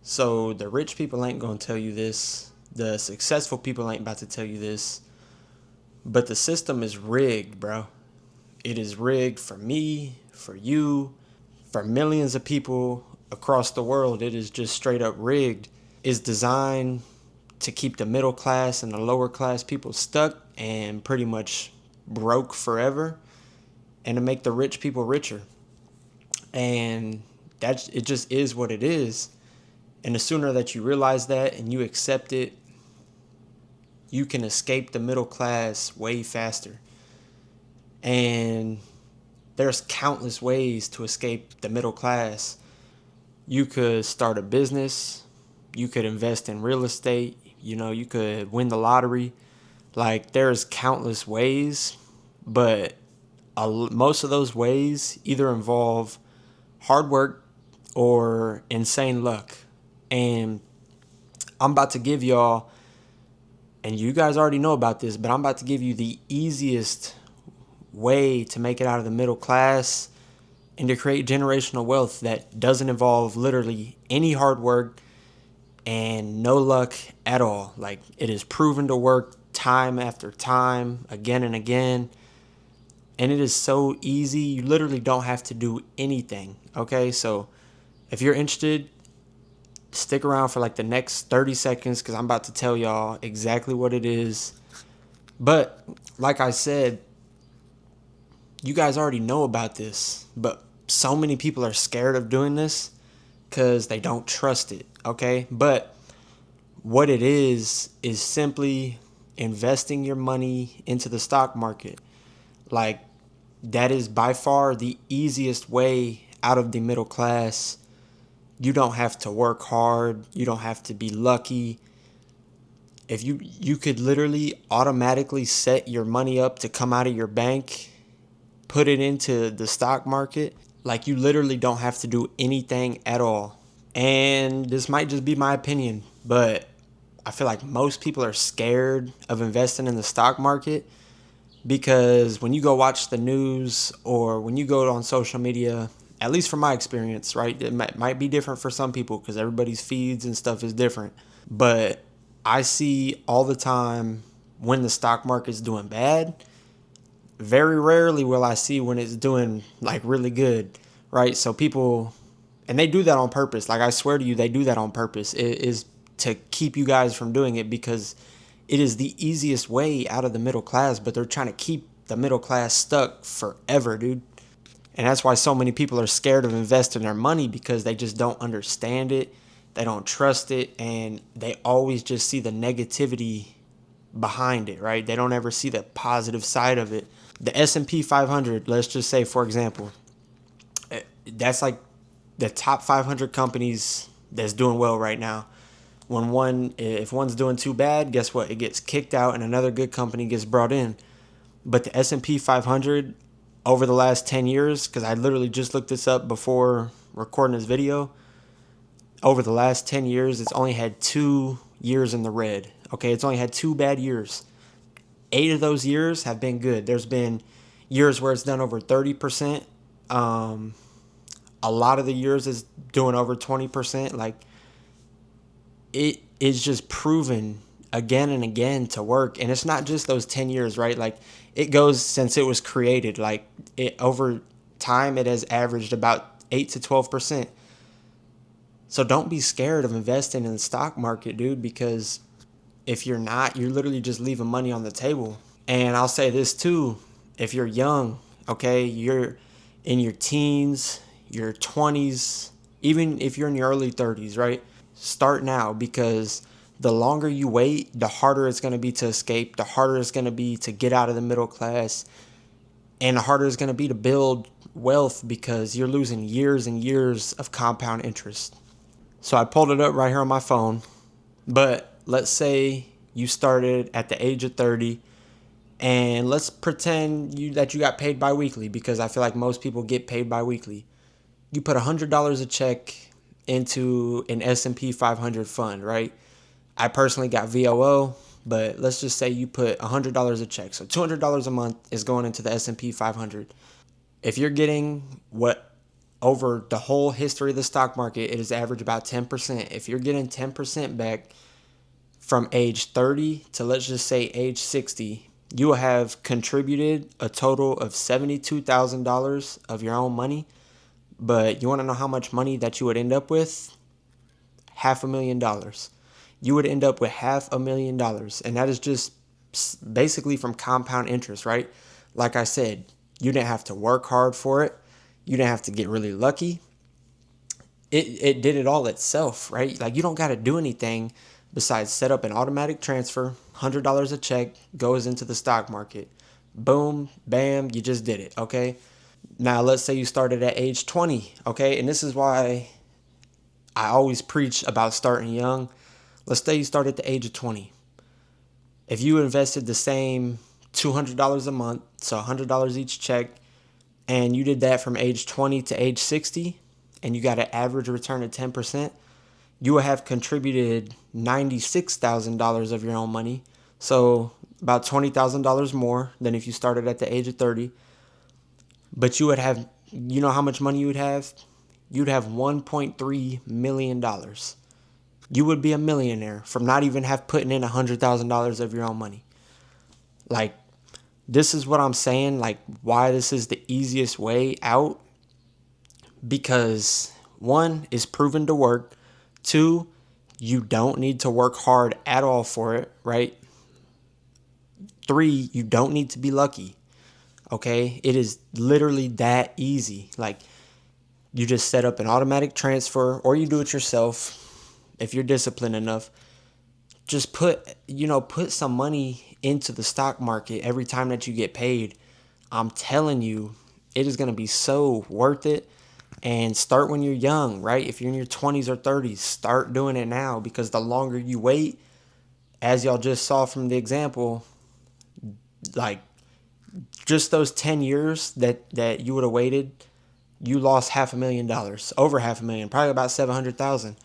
So the rich people ain't gonna tell you this. The successful people ain't about to tell you this. But the system is rigged, bro. It is rigged for me, for you, for millions of people across the world. It is just straight up rigged. It's designed to keep the middle class and the lower class people stuck and pretty much broke forever, and to make the rich people richer. And that's it, just is what it is. And the sooner that you realize that and you accept it, you can escape the middle class way faster. And there's countless ways to escape the middle class. You could start a business, you could invest in real estate, you could win the lottery. Like, there's countless ways, but most of those ways either involve hard work or insane luck. And I'm about to give y'all, and you guys already know about this, but I'm about to give you the easiest way to make it out of the middle class and to create generational wealth that doesn't involve literally any hard work and no luck at all. Like, it is proven to work time after time, again and again. And it is so easy. You literally don't have to do anything. Okay, so if you're interested, stick around for like the next 30 seconds because I'm about to tell y'all exactly what it is. But like I said, you guys already know about this, but so many people are scared of doing this because they don't trust it. Okay, but what it is simply investing your money into the stock market. Like, that is by far the easiest way out of the middle class. You don't have to work hard. You don't have to be lucky. If you could literally automatically set your money up to come out of your bank, put it into the stock market. Like, you literally don't have to do anything at all. And this might just be my opinion, but I feel like most people are scared of investing in the stock market because when you go watch the news or when you go on social media, at least from my experience, right? It might be different for some people because everybody's feeds and stuff is different. But I see all the time when the stock market's doing bad. Very rarely will I see when it's doing like really good, right? So people, and they do that on purpose. Like, I swear to you, they do that on purpose. It is to keep you guys from doing it because it is the easiest way out of the middle class, but they're trying to keep the middle class stuck forever, dude. And that's why so many people are scared of investing their money because they just don't understand it. They don't trust it. And they always just see the negativity behind it, right? They don't ever see the positive side of it. The S&P 500, let's just say, for example, that's like the top 500 companies that's doing well right now. If one's doing too bad, guess what? It gets kicked out and another good company gets brought in. But the S&P 500 over the last 10 years, because I literally just looked this up before recording this video, over the last 10 years, it's only had 2 years in the red. Okay, it's only had 2 bad years. 8 of those years have been good. There's been years where it's done over 30%. A lot of the years is doing over 20%. Like, it is just proven again and again to work. And it's not just those 10 years, right? Like, it goes since it was created. Like, it over time, it has averaged about 8 to 12%. So don't be scared of investing in the stock market, dude, because if you're not, you're literally just leaving money on the table. And I'll say this too, if you're young, okay, you're in your teens, your 20s, even if you're in your early 30s, right? Start now, because the longer you wait, the harder it's going to be to escape, the harder it's going to be to get out of the middle class, and the harder it's going to be to build wealth because you're losing years and years of compound interest. So I pulled it up right here on my phone, but let's say you started at the age of 30, and let's pretend that you got paid bi-weekly, because I feel like most people get paid bi-weekly. You put $100 a check into an S&P 500 fund, right? I personally got VOO, but let's just say you put $100 a check. So $200 a month is going into the S&P 500. If you're getting what over the whole history of the stock market, it has averaged about 10%. If you're getting 10% back from age 30 to, let's just say, age 60, you will have contributed a total of $72,000 of your own money. But you want to know how much money that you would end up with? $500,000. You would end up with $500,000. And that is just basically from compound interest, right? Like I said, you didn't have to work hard for it. You didn't have to get really lucky. It did it all itself, right? Like, you don't got to do anything besides set up an automatic transfer. $100 a check goes into the stock market. Boom, bam, you just did it, okay? Now, let's say you started at age 20, okay? And this is why I always preach about starting young. Let's say you start at the age of 20. If you invested the same $200 a month, so $100 each check, and you did that from age 20 to age 60, and you got an average return of 10%, you will have contributed $96,000 of your own money. So about $20,000 more than if you started at the age of 30. But you would have, you know how much money you would have? You'd have $1.3 million. You would be a millionaire from not even have putting in $100,000 of your own money. Like, this is what I'm saying, like, why this is the easiest way out. Because one, is proven to work. Two, you don't need to work hard at all for it, right? Three, you don't need to be lucky. Okay? It is literally that easy. Like, you just set up an automatic transfer, or you do it yourself if you're disciplined enough. Just put some money into the stock market every time that you get paid. I'm telling you, it is going to be so worth it. And start when you're young, right? If you're in your 20s or 30s, start doing it now, because the longer you wait, as y'all just saw from the example, like, just those 10 years that you would have waited, you lost $500,000, over $500,000, probably about 700,000,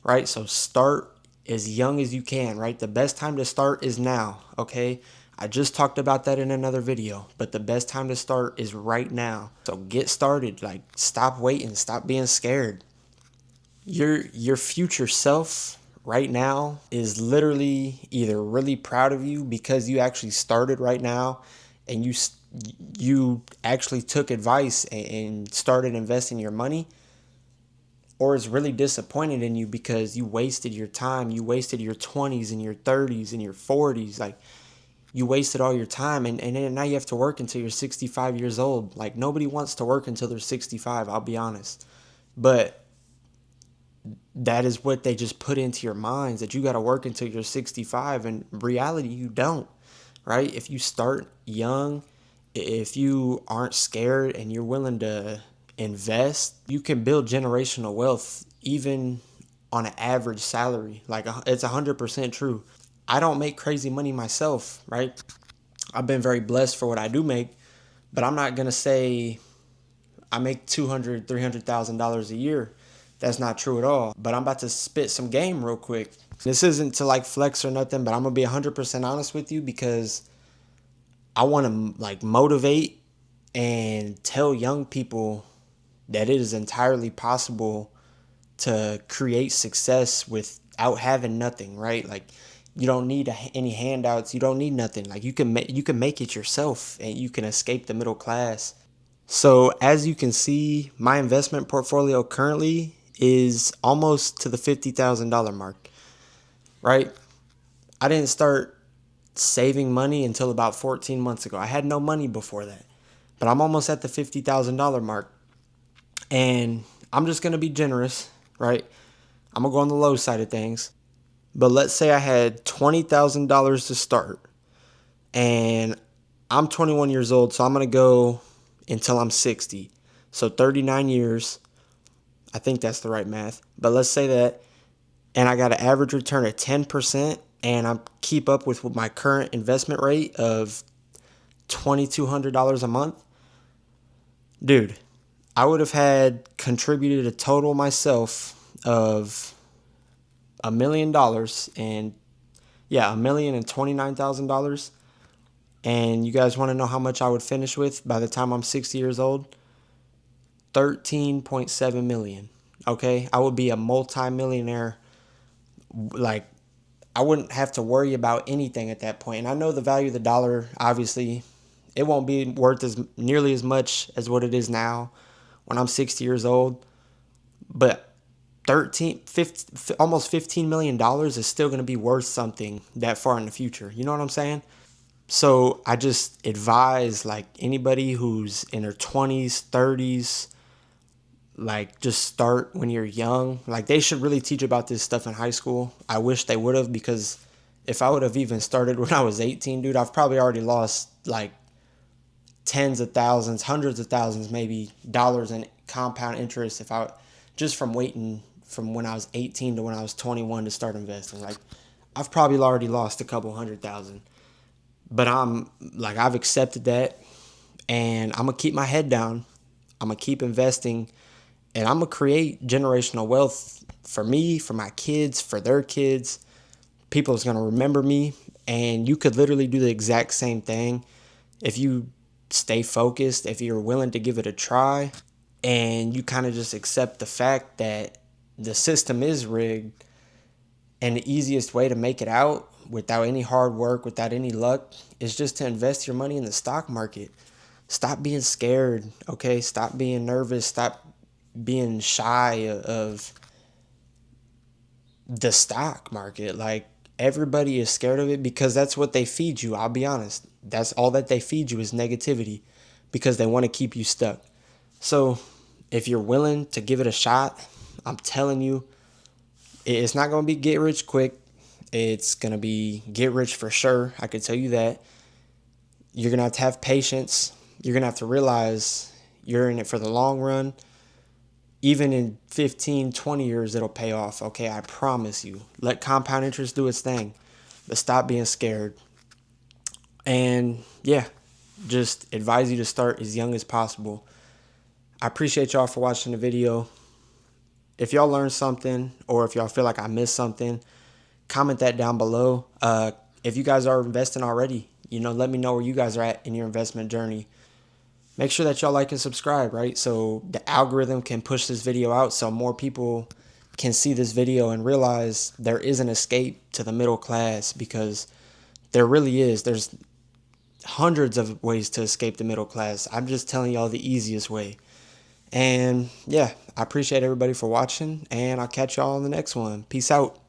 right? So start as young as you can, right? The best time to start is now, okay? I just talked about that in another video, but the best time to start is right now. So get started. Like, stop waiting, stop being scared. Your future self right now is literally either really proud of you because you actually started right now, and you actually took advice and started investing your money, or is really disappointed in you because you wasted your time. You wasted your 20s and your 30s and your 40s. Like, you wasted all your time, and then now you have to work until you're 65 years old. Like, nobody wants to work until they're 65, I'll be honest. But that is what they just put into your minds, that you got to work until you're 65. And reality, you don't, right? If you start young, if you aren't scared and you're willing to invest, you can build generational wealth even on an average salary. Like, it's 100% true. I don't make crazy money myself, right? I've been very blessed for what I do make, but I'm not going to say I make $200,000, $300,000 a year. That's not true at all. But I'm about to spit some game real quick. This isn't to like flex or nothing, but I'm going to be 100% honest with you, because I want to like motivate and tell young people that it is entirely possible to create success without having nothing, right? Like, you don't need any handouts. You don't need nothing. Like, you can make it yourself, and you can escape the middle class. So as you can see, my investment portfolio currently is almost to the $50,000 mark, right? I didn't start saving money until about 14 months ago. I had no money before that, but I'm almost at the $50,000 mark, and I'm just going to be generous, right? I'm going to go on the low side of things. But let's say I had $20,000 to start, and I'm 21 years old, so I'm going to go until I'm 60. So 39 years. I think that's the right math. But let's say that, and I got an average return of 10%, and I keep up with my current investment rate of $2,200 a month. Dude, I would have had contributed a total myself of $1,000,000, and yeah, $1,029,000. And you guys want to know how much I would finish with by the time I'm 60 years old? 13.7 million. Okay, I would be a multi-millionaire. Like, I wouldn't have to worry about anything at that point. And I know the value of the dollar, obviously, it won't be worth as nearly as much as what it is now when I'm 60 years old. But 15, almost $15 million is still going to be worth something that far in the future. You know what I'm saying? So I just advise like anybody who's in their 20s, 30s, like just start when you're young. Like they should really teach about this stuff in high school. I wish they would have, because if I would have even started when I was 18, dude, I've probably already lost like tens of thousands, hundreds of thousands, maybe dollars in compound interest if I just from waiting from when I was 18 to when I was 21 to start investing. Like I've probably already lost a couple hundred thousand. But I've accepted that, and I'm going to keep my head down. I'm going to keep investing, and I'm going to create generational wealth for me, for my kids, for their kids. People is going to remember me, and you could literally do the exact same thing if you stay focused, if you're willing to give it a try, and you kind of just accept the fact that the system is rigged, and the easiest way to make it out without any hard work, without any luck, is just to invest your money in the stock market. Stop being scared, okay? Stop being nervous. Stop being shy of the stock market. Like, everybody is scared of it because that's what they feed you. I'll be honest. That's all that they feed you is negativity, because they want to keep you stuck. So if you're willing to give it a shot, I'm telling you, it's not going to be get rich quick. It's going to be get rich for sure. I can tell you that. You're going to have patience. You're going to have to realize you're in it for the long run. Even in 15, 20 years, it'll pay off. Okay, I promise you. Let compound interest do its thing. But stop being scared. And yeah, just advise you to start as young as possible. I appreciate y'all for watching the video. If y'all learned something, or if y'all feel like I missed something, comment that down below. If you guys are investing already, let me know where you guys are at in your investment journey. Make sure that y'all like and subscribe, right? So the algorithm can push this video out so more people can see this video and realize there is an escape to the middle class, because there really is. There's hundreds of ways to escape the middle class. I'm just telling y'all the easiest way. And yeah, I appreciate everybody for watching, and I'll catch y'all on the next one. Peace out.